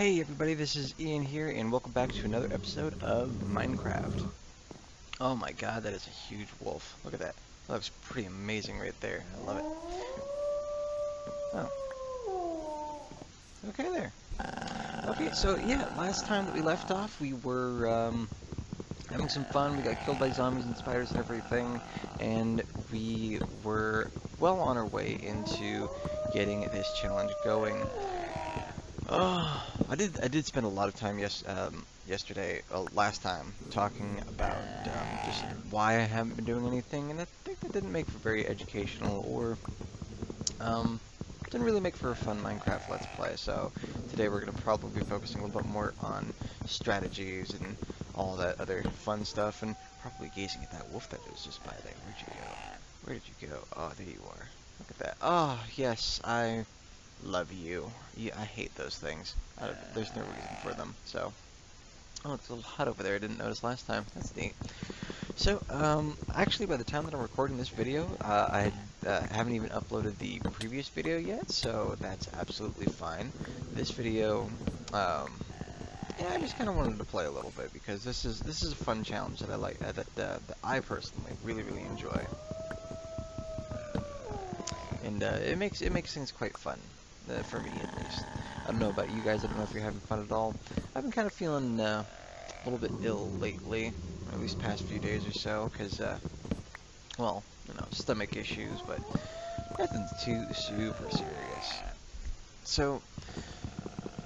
Hey everybody, this is Ian here, and welcome back to another episode of Minecraft. Oh my god, that is a huge wolf. Look at that. That looks pretty amazing right there. I love it. Oh, okay there. Okay, so yeah, last time that we left off, we were having some fun. We got killed by zombies and spiders and everything, and we were well on our way into getting this challenge going. Oh, I did spend a lot of time yesterday, last time, talking about just why I haven't been doing anything, and I think that didn't make for very educational or didn't really make for a fun Minecraft Let's Play. So today we're gonna probably be focusing a little bit more on strategies and all that other fun stuff, and probably gazing at that wolf that was just by there. Where'd you go? Where did you go? Oh, there you are. Look at that. Oh, yes, I love you. Yeah, I hate those things. There's no reason for them. So, oh, it's a little hot over there. I didn't notice last time. That's neat. So, actually, by the time that I'm recording this video, I haven't even uploaded the previous video yet, so that's absolutely fine. This video, yeah, I just kind of wanted to play a little bit because this is a fun challenge that I like, that I personally really enjoy, and it makes things quite fun. For me at least. I don't know about you guys, I don't know if you're having fun at all. I've been kind of feeling a little bit ill lately, or at least past few days or so, because, well, you know, stomach issues, but nothing too super serious. So,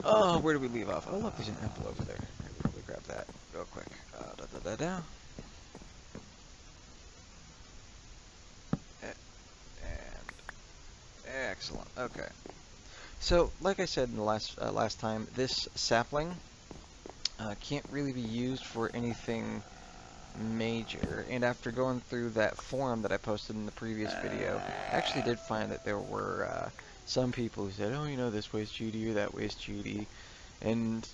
oh, where do we leave off? Oh, look, there's an apple over there. I could probably grab that real quick. And excellent. Okay. So, like I said in the last time, this sapling can't really be used for anything major. And after going through that forum that I posted in the previous video, I actually did find that there were some people who said, "Oh, you know, this way's cheaty or that way's cheaty," and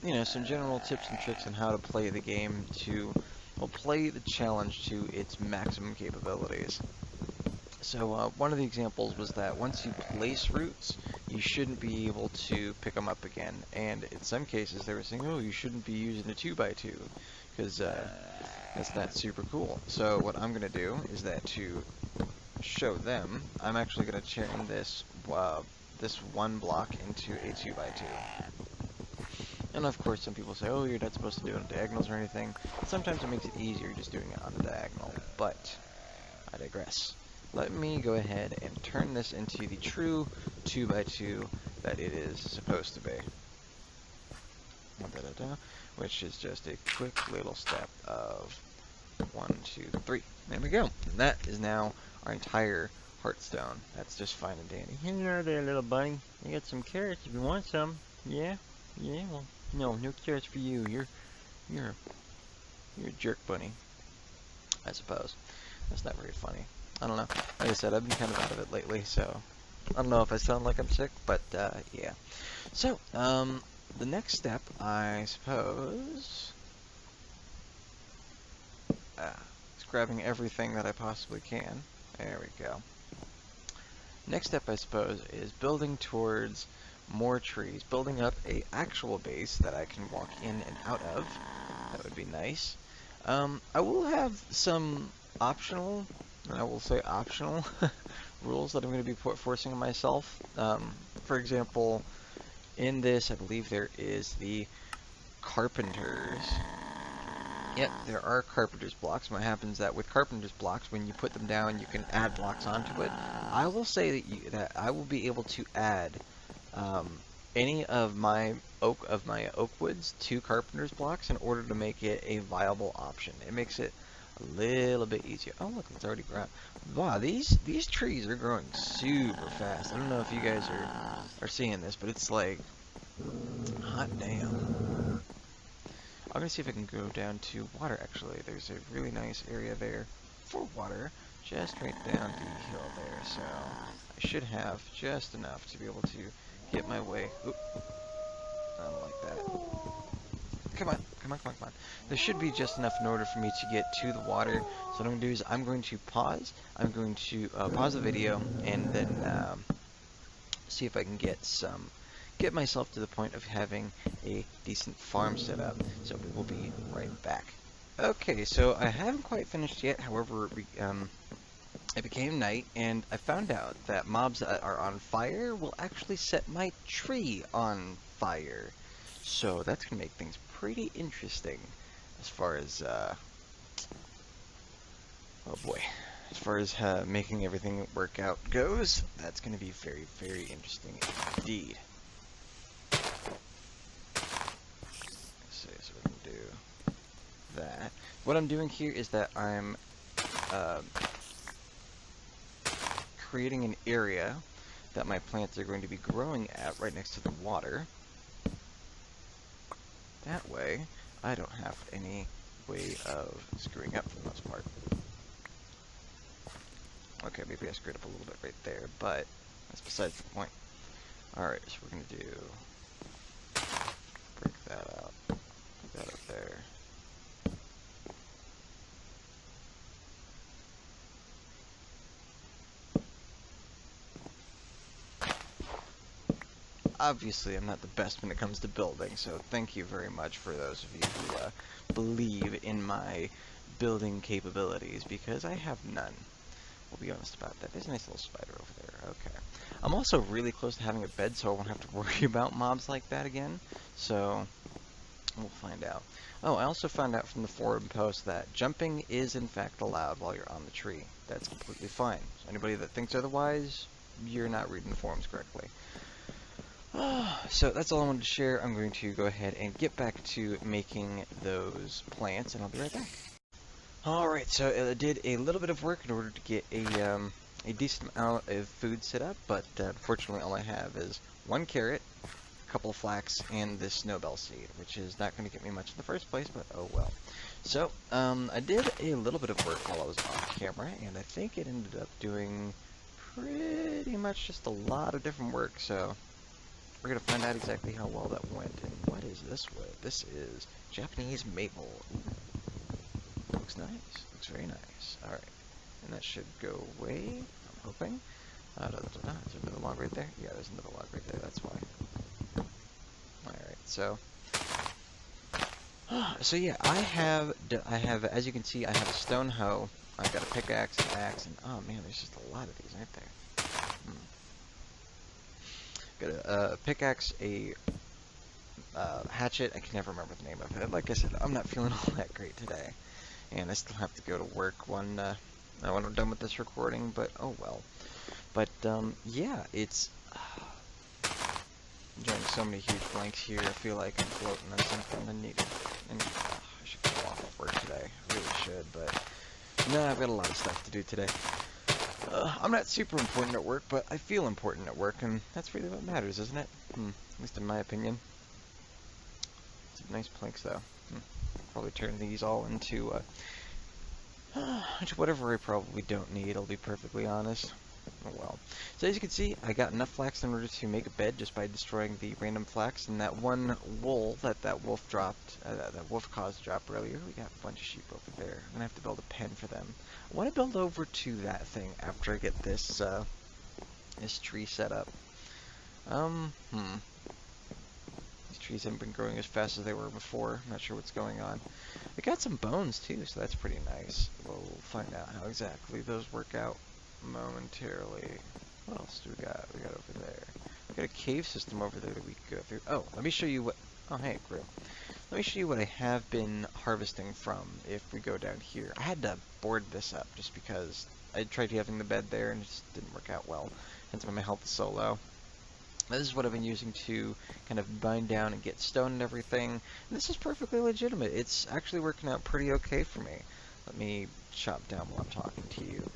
you know, some general tips and tricks on how to play the game to, well, play the challenge to its maximum capabilities. So one of the examples was that once you place roots, you shouldn't be able to pick them up again. And in some cases, they were saying, "Oh, you shouldn't be using a 2x2 because that's not super cool." So what I'm going to do is that to show them, I'm actually going to turn this this one block into a 2x2. And of course, some people say, "Oh, you're not supposed to do it on diagonals or anything." Sometimes it makes it easier just doing it on a diagonal, but I digress. Let me go ahead and turn this into the true 2x2 that it is supposed to be. Which is just a quick little step of 1, 2, 3. There we go. And that is now our entire heartstone. That's just fine and dandy. Hello there, little bunny. You got some carrots if you want some. Yeah? Yeah? Well, no carrots for you. You're a jerk bunny, I suppose. That's not very funny. I don't know. Like I said, I've been kind of out of it lately, so I don't know if I sound like I'm sick, but yeah. So, the next step, I suppose, is grabbing everything that I possibly can. There we go. Next step, I suppose, is building towards more trees, building up a actual base that I can walk in and out of. That would be nice. I will have some optional, and I will say optional, rules that I'm going to be forcing on myself. For example, in this, I believe there is the carpenters. Yep, there are carpenter's blocks. What happens is that with carpenter's blocks, when you put them down, you can add blocks onto it. I will say that I will be able to add any of my oak woods to carpenter's blocks in order to make it a viable option. It makes it a little bit easier. Oh look, it's already grown. Wow, these trees are growing super fast. I don't know if you guys are seeing this, but it's like hot damn. I'm gonna see if I can go down to water. Actually, there's a really nice area there for water, just right down the hill there. So I should have just enough to be able to get my way. Oop, I don't like that. Come on. There should be just enough in order for me to get to the water. So what I'm going to do is I'm going to pause. I'm going to pause the video and then see if I can get some get myself to the point of having a decent farm set up. So we will be right back. Okay, so I haven't quite finished yet. However, it became night, and I found out that mobs that are on fire will actually set my tree on fire. So that's going to make things pretty interesting as far as, oh boy, as far as making everything work out goes. That's going to be very, very interesting indeed. So we're going to do that. What I'm doing here is that I'm creating an area that my plants are going to be growing at right next to the water. That way, I don't have any way of screwing up for the most part. Okay, maybe I screwed up a little bit right there, but that's besides the point. Alright, so we're going to do... break that out. Put that up there. Obviously, I'm not the best when it comes to building, so thank you very much for those of you who believe in my building capabilities, because I have none. We'll be honest about that. There's a nice little spider over there. Okay. I'm also really close to having a bed, so I won't have to worry about mobs like that again. So, we'll find out. Oh, I also found out from the forum post that jumping is in fact allowed while you're on the tree. That's completely fine. So anybody that thinks otherwise, you're not reading the forums correctly. So that's all I wanted to share. I'm going to go ahead and get back to making those plants, and I'll be right back. Alright, so I did a little bit of work in order to get a decent amount of food set up, but unfortunately all I have is one carrot, a couple of flax, and this snowbell seed, which is not going to get me much in the first place, but oh well. So, I did a little bit of work while I was off camera, and I think it ended up doing pretty much just a lot of different work, so we're going to find out exactly how well that went. And what is this wood? This is Japanese maple. Looks nice. Looks very nice. Alright. And that should go away, I'm hoping. Is there another log right there? Yeah, there's another log right there. That's why. Alright, so... so yeah, I have, as you can see, I have a stone hoe. I've got a pickaxe, an axe, and oh man, there's just a lot of these, aren't there? Got a pickaxe, a hatchet. I can never remember the name of it. Like I said, I'm not feeling all that great today, and I still have to go to work when I'm done with this recording. But oh well. But yeah, it's enjoying so many huge blanks here. I feel like I'm floating on something unneeded. And I should go off of work today. I really should, but no, I've got a lot of stuff to do today. I'm not super important at work, but I feel important at work, and that's really what matters, isn't it? At least in my opinion. Some nice planks, though. Probably turn these all into whatever I probably don't need, I'll be perfectly honest. Oh well. So as you can see, I got enough flax in order to make a bed just by destroying the random flax, and that one wool that wolf dropped, that wolf caused drop earlier. We got a bunch of sheep over there. I'm gonna have to build a pen for them. I want to build over to that thing after I get this this tree set up. These trees haven't been growing as fast as they were before. I'm not sure what's going on. I got some bones too, so that's pretty nice. We'll find out how exactly those work out momentarily. What else do we got? We got over there. We got a cave system over there that we can go through. Oh, let me show you what... Oh, hey, it grew. Let me show you what I have been harvesting from if we go down here. I had to board this up just because I tried having the bed there and it just didn't work out well. Hence why my health is so low. This is what I've been using to kind of bind down and get stone and everything. And this is perfectly legitimate. It's actually working out pretty okay for me. Let me chop down while I'm talking to you.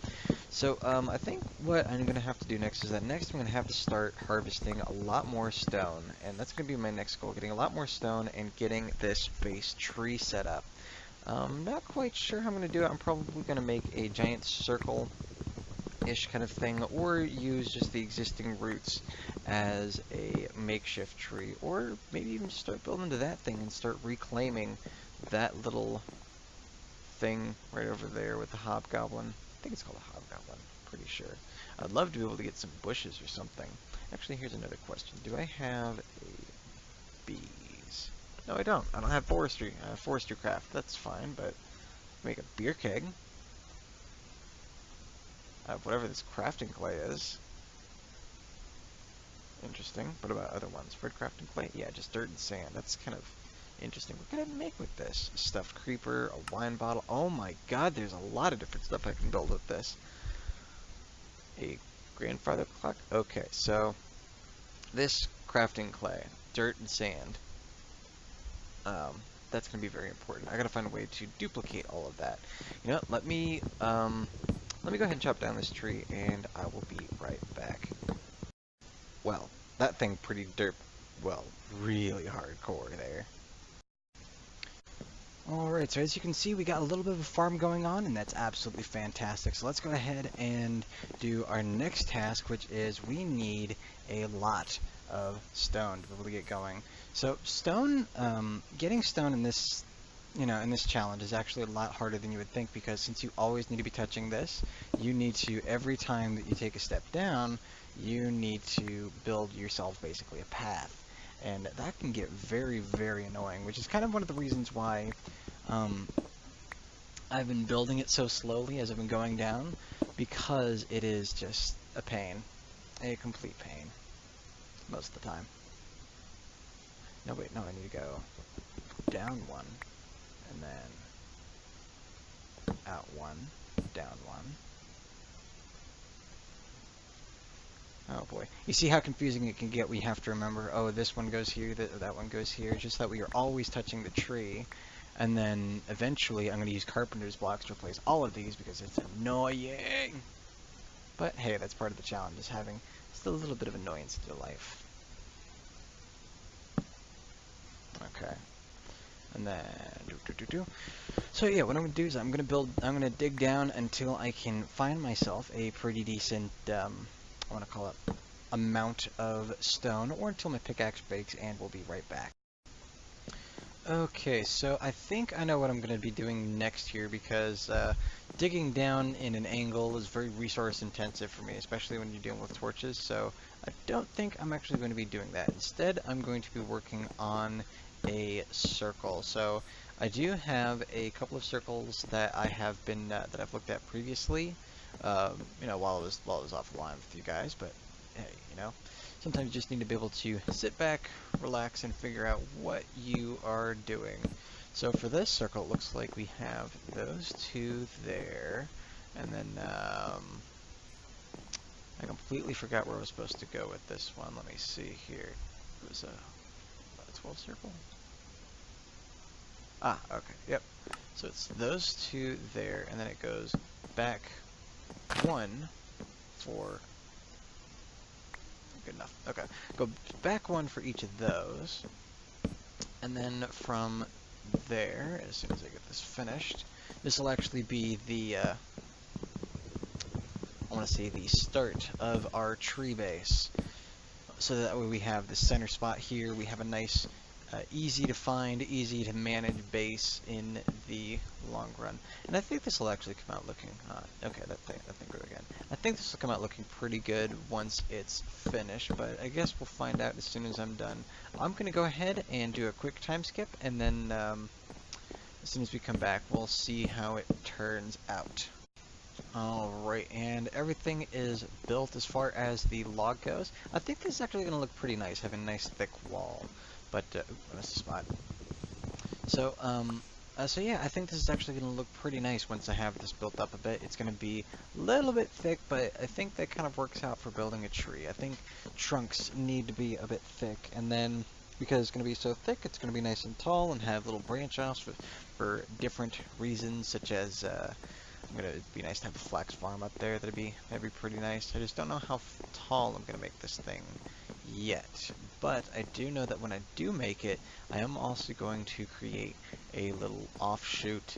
So, I think what I'm going to have to do next is that next I'm going to have to start harvesting a lot more stone. And that's going to be my next goal, getting a lot more stone and getting this base tree set up. Not quite sure how I'm going to do it. I'm probably going to make a giant circle-ish kind of thing, or use just the existing roots as a makeshift tree. Or maybe even start building to that thing and start reclaiming that little thing right over there with the hobgoblin. I think it's called a hobgoblin, pretty sure. I'd love to be able to get some bushes or something Actually, here's another question. Do I have a bees? No, I don't. I don't have forestry craft. That's fine, but make a beer keg. Whatever this crafting clay is. Interesting. What about other ones? Wood crafting clay? Yeah, just dirt and sand. That's kind of interesting. What can I make with this? A stuffed creeper, a wine bottle. Oh my god, there's a lot of different stuff I can build with this. A grandfather clock? Okay, so this crafting clay, dirt and sand, that's going to be very important. I got to find a way to duplicate all of that. You know what, let me go ahead and chop down this tree, and I will be right back. Well, that thing really hardcore there. Alright, so as you can see, we got a little bit of a farm going on, and that's absolutely fantastic. So let's go ahead and do our next task, which is we need a lot of stone to be able to get going. So stone, getting stone in this, in this challenge is actually a lot harder than you would think, because since you always need to be touching this, you need to, every time that you take a step down, you need to build yourself basically a path. And that can get very, very annoying, which is kind of one of the reasons why I've been building it so slowly as I've been going down, because it is just a pain. A complete pain. Most of the time. No, wait, no, I need to go down one, and then out one, down one. Oh boy. You see how confusing it can get? We have to remember, oh, this one goes here, that one goes here, just that we are always touching the tree. And then eventually I'm going to use carpenter's blocks to replace all of these because it's annoying. But hey, that's part of the challenge, is having still a little bit of annoyance to life. Okay. And then So yeah, what I'm gonna do is I'm gonna dig down until I can find myself a pretty decent I wanna call it amount of stone, or until my pickaxe breaks, and we'll be right back. Okay, so I think I know what I'm going to be doing next here, because digging down in an angle is very resource intensive for me, especially when you're dealing with torches, so I don't think I'm actually going to be doing that. Instead, I'm going to be working on a circle. So I do have a couple of circles that I have been that I've looked at previously, while I was offline with you guys, but hey, sometimes you just need to be able to sit back, relax, and figure out what you are doing. So for this circle, it looks like we have those two there, and then I completely forgot where I was supposed to go with this one. Let me see here. It was a 12 circle? Ah, okay, yep. So it's those two there, and then it goes back one for... Good enough. Okay. Go back one for each of those. And then from there, as soon as I get this finished, this will actually be the, I want to say the start of our tree base. So that way we have the center spot here, we have a nice, easy to find, easy to manage base in the long run. And I think this will actually come out looking, okay, that thing grew again. I think this will come out looking pretty good once it's finished, but I guess we'll find out as soon as I'm done. I'm going to go ahead and do a quick time skip, and then as soon as we come back, we'll see how it turns out. Alright, and everything is built as far as the log goes. I think this is actually going to look pretty nice, having a nice thick wall. But, I missed a spot. So, so yeah, I think this is actually going to look pretty nice once I have this built up a bit. It's going to be a little bit thick, but I think that kind of works out for building a tree. I think trunks need to be a bit thick, and then because it's going to be so thick, it's going to be nice and tall and have little branch-offs for different reasons, such as, it'd be nice to have a flax farm up there. That'd be pretty nice. I just don't know how tall I'm going to make this thing yet. But I do know that when I do make it, I am also going to create a little offshoot,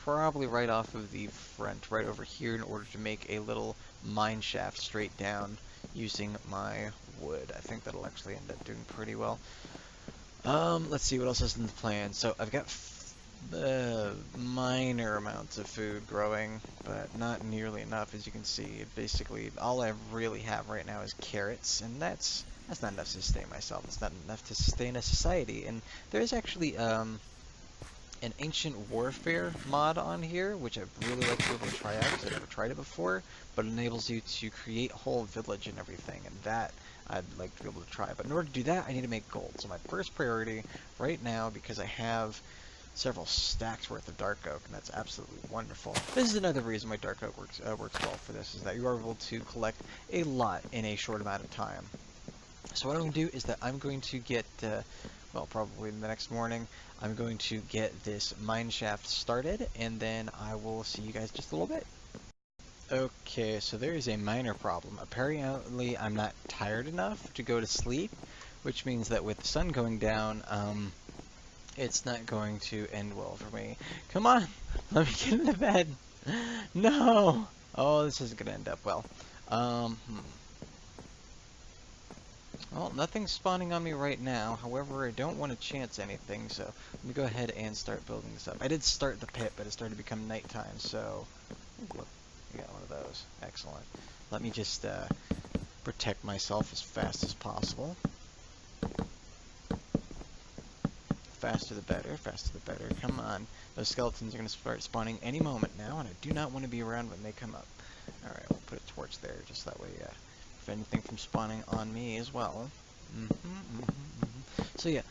probably right off of the front, right over here, in order to make a little mine shaft straight down using my wood. I think that'll actually end up doing pretty well. Let's see what else is in the plan. So I've got minor amounts of food growing, but not nearly enough, as you can see. Basically, all I really have right now is carrots, and that's not enough to sustain myself. It's not enough to sustain a society. And there's actually an ancient warfare mod on here, which I'd really like to be able to try out because I've never tried it before, but it enables you to create a whole village and everything, and that I'd like to be able to try. But in order to do that, I need to make gold. So my first priority right now, because I have several stacks worth of dark oak, and that's absolutely wonderful. This is another reason why dark oak works well for this, is that you are able to collect a lot in a short amount of time. So what I'm going to do is that I'm going to get, well, probably the next morning, I'm going to get this mine shaft started, and then I will see you guys just a little bit. Okay, so there is a minor problem. Apparently, I'm not tired enough to go to sleep, which means that with the sun going down, it's not going to end well for me. Come on, let me get into bed. No! Oh, this isn't going to end up well. Well, nothing's spawning on me right now. However, I don't want to chance anything, so let me go ahead and start building this up. I did start the pit, but it started to become nighttime, so... Ooh, look, we got one of those. Excellent. Let me just protect myself as fast as possible. Faster the better, faster the better. Come on. Those skeletons are going to start spawning any moment now, and I do not want to be around when they come up. Alright, we'll put a torch there, just that way, prevent anything from spawning on me as well. So yeah,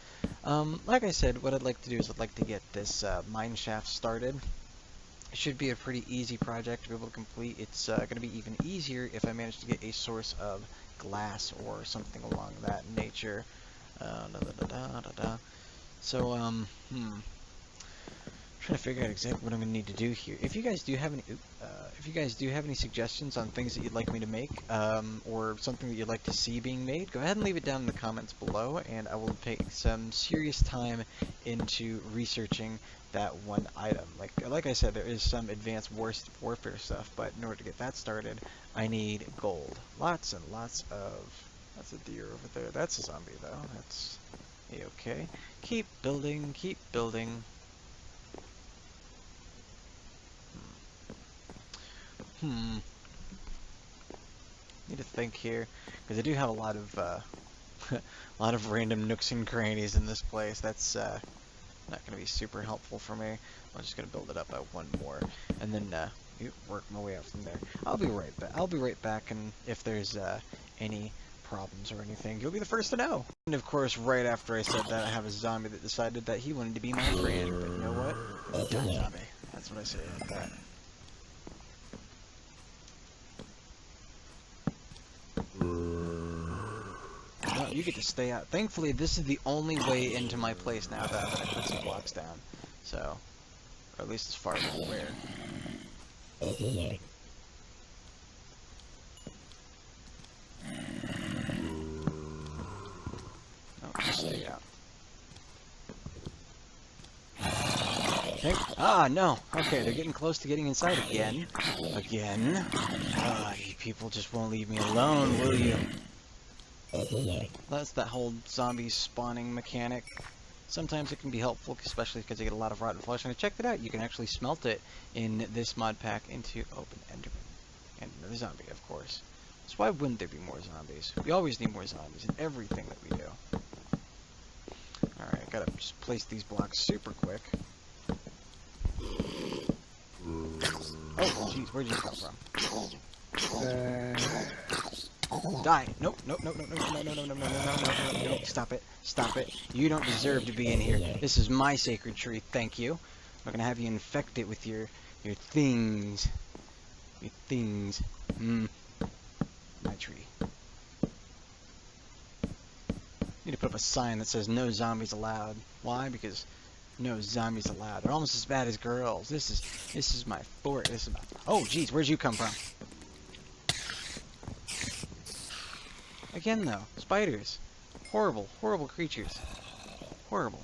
like I said, what I'd like to do is I'd like to get this mine shaft started. It should be a pretty easy project to be able to complete. It's going to be even easier if I manage to get a source of glass or something along that nature. So, trying to figure out exactly what I'm going to need to do here. If you guys do have any suggestions on things that you'd like me to make, or something that you'd like to see being made, go ahead and leave it down in the comments below, and I will take some serious time into researching that one item. Like I said, there is some advanced warfare stuff, but in order to get that started, I need gold. Lots and lots of... That's a deer over there. That's a zombie, though. That's a-okay. Keep building, keep building. Need to think here, because I do have a lot of a lot of random nooks and crannies in this place. That's not going to be super helpful for me. I'm just going to build it up by one more, and then work my way out from there. I'll be right back. I'll be right back, and if there's any problems or anything, you'll be the first to know. And of course, right after I said that, I have a zombie that decided that he wanted to be my friend. But you know what? Done, zombie. That's what I say about that. No, you get to stay out. Thankfully, this is the only way into my place now that I put some blocks down. So, or at least as far as I'm aware. Oh, just stay out. Okay. Ah, no. Okay, they're getting close to getting inside again. Again. Ah, you people just won't leave me alone, will you? That's that whole zombie spawning mechanic. Sometimes it can be helpful, especially because you get a lot of rotten flesh. And I checked it out. You can actually smelt it in this mod pack into open enderman. And another zombie, of course. So why wouldn't there be more zombies? We always need more zombies in everything that we do. Alright, gotta just place these blocks super quick. Oh, jeez, where'd you come from? Die! Nope, nope, nope, nope, nope, no, no, no, no, no, no, no, no, no, stop it, stop it. You don't deserve to be in here. This is my sacred tree, thank you. I'm gonna have you infect it with your things. Your things. My tree. Need to put up a sign that says no zombies allowed. Why? Because no zombies allowed. They're almost as bad as girls. This is my fort. This is my... Oh, jeez, where'd you come from? Again, though, spiders. Horrible, horrible creatures. Horrible.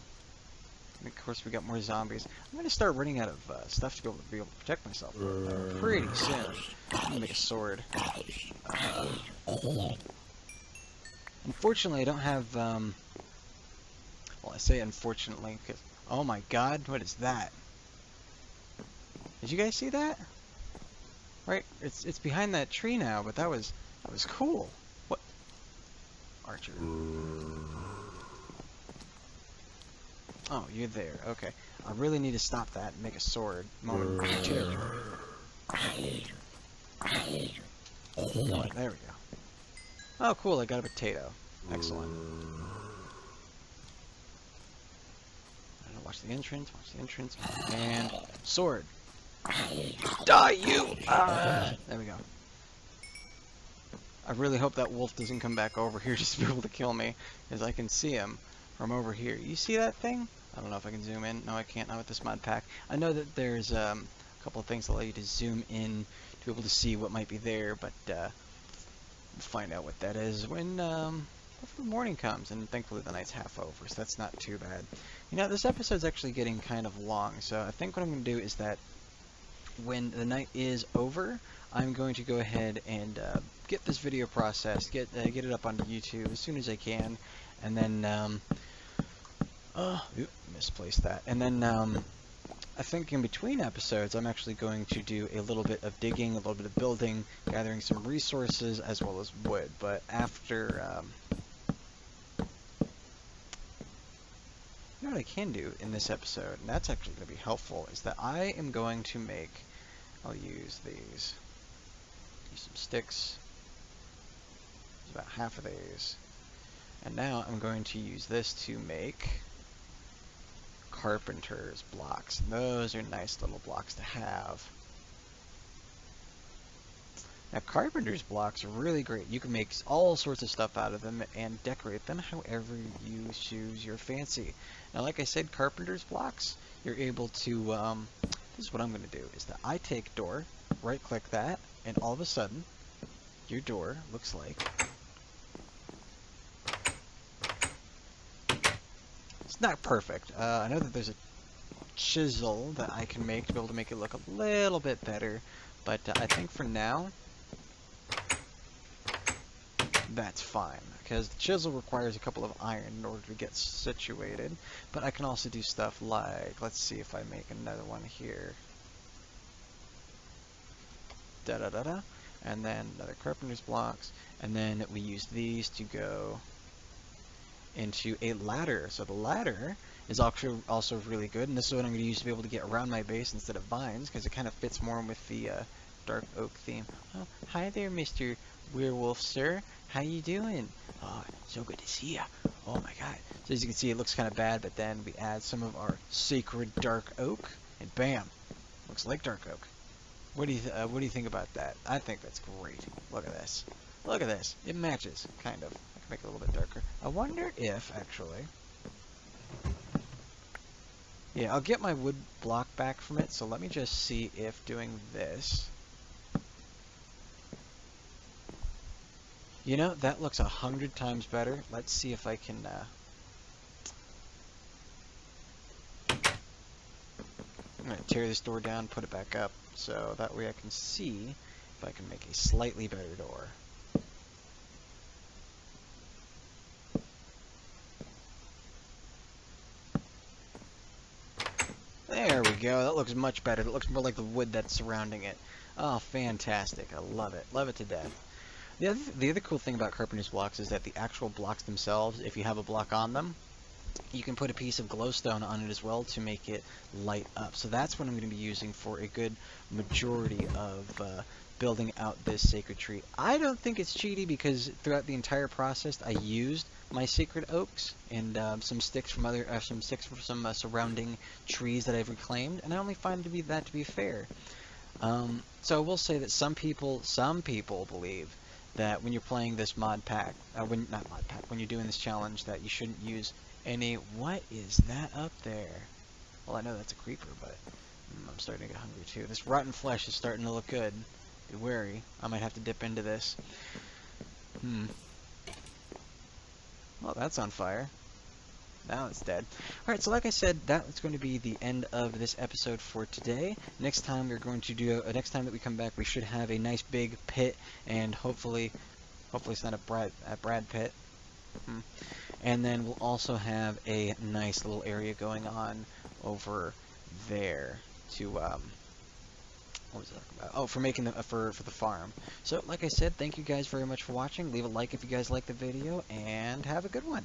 And of course, we got more zombies. I'm gonna start running out of stuff to be able to protect myself pretty soon. I'm gonna make a sword. Unfortunately, I don't have. Well, I say unfortunately because Oh my god, what is that? Did you guys see that? Right, it's behind that tree now, but that was cool. What? Archer. Oh, you're there. Okay. I really need to stop that and make a sword. Momentarily. There we go. Oh, cool, I got a potato. Excellent. Watch the entrance, and sword. Die, you! There we go. I really hope that wolf doesn't come back over here just to be able to kill me, because I can see him from over here. You see that thing? I don't know if I can zoom in. No, I can't, not with this mod pack. I know that there's a couple of things that allow you to zoom in to be able to see what might be there, but we'll find out what that is when hopefully morning comes, and thankfully the night's half over, so that's not too bad. You know, this episode's actually getting kind of long, so I think what I'm going to do is that when the night is over, I'm going to go ahead and get this video processed, get it up onto YouTube as soon as I can, and then, misplaced that, and then, I think in between episodes, I'm actually going to do a little bit of digging, a little bit of building, gathering some resources, as well as wood, but after, you know what I can do in this episode, and that's actually going to be helpful, is that I am going to make, I'll use these, some sticks, there's about half of these, and now I'm going to use this to make carpenter's blocks. And those are nice little blocks to have. Now, carpenter's blocks are really great. You can make all sorts of stuff out of them and decorate them however you choose your fancy. Now, like I said, carpenter's blocks, you're able to, this is what I'm going to do, is that I take door, right-click that, and all of a sudden, your door looks like... It's not perfect. I know that there's a chisel that I can make to be able to make it look a little bit better, but I think for now, that's fine, because the chisel requires a couple of iron in order to get situated, but I can also do stuff like, let's see if I make another one here, da-da-da-da, and then another carpenter's blocks, and then we use these to go into a ladder. So the ladder is also really good, and this is what I'm going to use to be able to get around my base instead of vines, because it kind of fits more with the dark oak theme. Oh, hi there, Mr. Werewolf, sir. How you doing? Oh, so good to see ya. Oh my god. So as you can see, it looks kind of bad, but then we add some of our sacred dark oak, and bam, looks like dark oak. What do you think about that? I think that's great. Look at this. Look at this. It matches, kind of. I can make it a little bit darker. I wonder if, actually... Yeah, I'll get my wood block back from it, so let me just see if doing this... You know, that looks 100 times better. Let's see if I can, I'm going to tear this door down, put it back up, so that way I can see if I can make a slightly better door. There we go. That looks much better. It looks more like the wood that's surrounding it. Oh, fantastic. I love it. Love it to death. The other cool thing about carpenter's blocks is that the actual blocks themselves, if you have a block on them, you can put a piece of glowstone on it as well to make it light up. So that's what I'm going to be using for a good majority of building out this sacred tree. I don't think it's cheaty because throughout the entire process I used my sacred oaks and some sticks from some surrounding trees that I've reclaimed, and I only find that to be fair. So I will say that some people believe that when you're playing this mod pack, when you're doing this challenge, that you shouldn't use any... What is that up there? Well, I know that's a creeper, but I'm starting to get hungry too. This rotten flesh is starting to look good. Be wary. I might have to dip into this. Well, that's on fire. Now it's dead. Alright, so like I said, that's going to be the end of this episode for today. Next time we're going to do, next time that we come back, we should have a nice big pit, and hopefully it's not a Brad pit. And then we'll also have a nice little area going on over there to what was I talking about? Oh, for making the for the farm. So, like I said, thank you guys very much for watching. Leave a like if you guys like the video, and have a good one.